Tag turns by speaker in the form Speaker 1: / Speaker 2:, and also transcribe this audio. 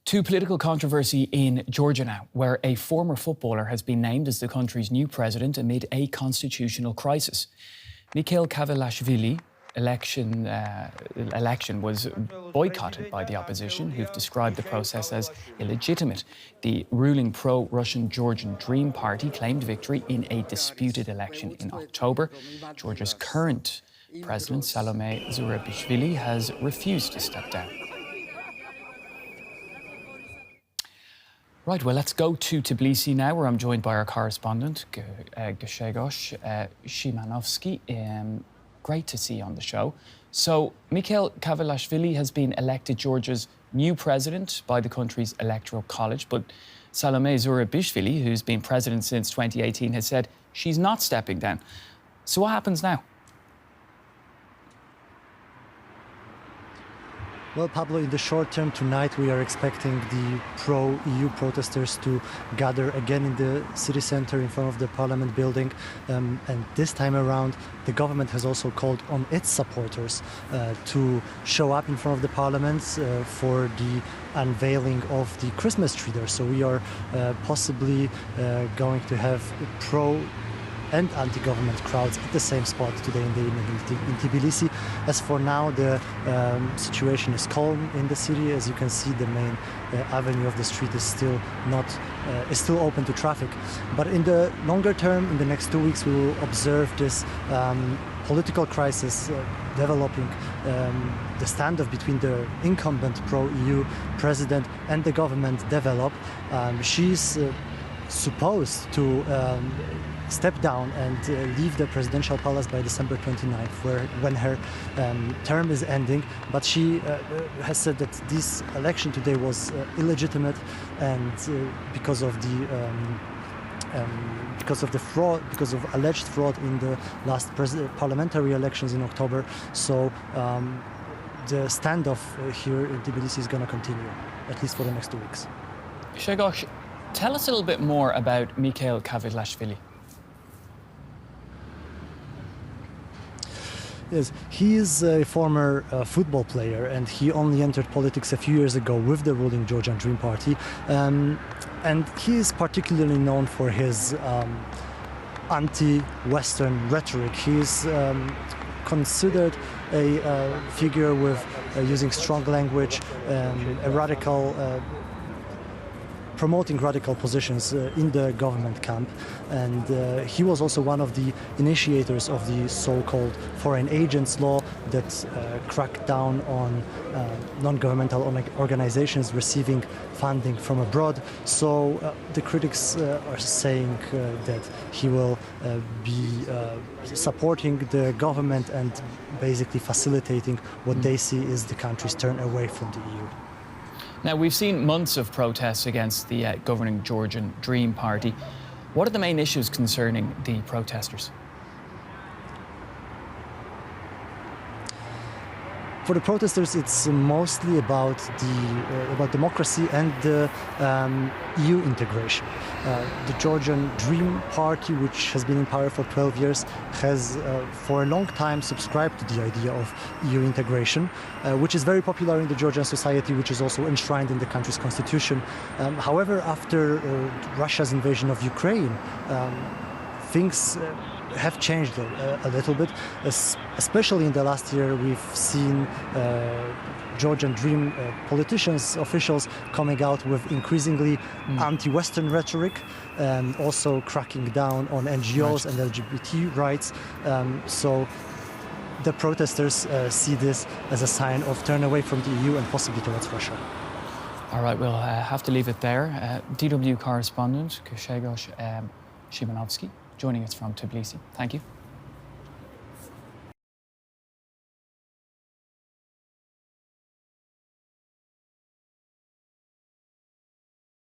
Speaker 1: To political controversy in Georgia now, where a former footballer has been named as the country's new president amid a constitutional crisis. Mikheil Kavelashvili election was boycotted by the opposition, who've described the process as illegitimate. The ruling pro-Russian Georgian Dream party claimed victory in a disputed election in October. Georgia's current president, Salome Zourabichvili, has refused to step down. Right, well, let's go to Tbilisi now, where I'm joined by our correspondent, Grzegorz Szymanowski. Great to see you on the show. So, Mikheil Kavelashvili has been elected Georgia's new president by the country's electoral college, but Salome Zourabichvili, who's been president since 2018, has said she's not stepping down. So what happens now?
Speaker 2: Well, Pablo, in the short term tonight we are expecting the pro-EU protesters to gather again in the city center in front of the parliament building. And this time around, the government has also called on its supporters to show up in front of the parliament for the unveiling of the Christmas tree there. So we are possibly going to have pro and anti-government crowds at the same spot today in the evening in Tbilisi. As for now, the situation is calm in the city. As you can see, the main avenue of the street is still open to traffic. But in the longer term, in the next 2 weeks, we will observe this political crisis developing. The standoff between the incumbent pro-EU president and the government develop. She's supposed to step down and leave the presidential palace by December 29th, when her term is ending. But she has said that this election today was illegitimate, and because of alleged fraud in the last parliamentary elections in October. So the standoff here in Tbilisi is going to continue, at least for the next 2 weeks.
Speaker 1: Grzegorz, tell us a little bit more about Mikheil Kavelashvili.
Speaker 2: Yes, he is a former football player, and he only entered politics a few years ago with the ruling Georgian Dream party. And he is particularly known for his anti-Western rhetoric. He is considered a figure with using strong language, a radical promoting radical positions in the government camp, and he was also one of the initiators of the so-called foreign agents law that cracked down on non-governmental organizations receiving funding from abroad. So the critics are saying that he will be supporting the government and basically facilitating what they see is the country's turn away from the EU.
Speaker 1: Now, we've seen months of protests against the governing Georgian Dream party. What are the main issues concerning the protesters?
Speaker 2: For the protesters, it's mostly about democracy and the EU integration. The Georgian Dream party, which has been in power for 12 years, has for a long time subscribed to the idea of EU integration, which is very popular in the Georgian society, which is also enshrined in the country's constitution. However, after Russia's invasion of Ukraine, things have changed a little bit, especially in the last year. We've seen Georgian Dream politicians, officials coming out with increasingly anti-Western rhetoric, and also cracking down on NGOs and LGBT rights. So the protesters see this as a sign of turn away from the EU and possibly towards Russia.
Speaker 1: All right, we'll have to leave it there. DW correspondent Grzegorz Szymanowski joining us from Tbilisi. Thank you.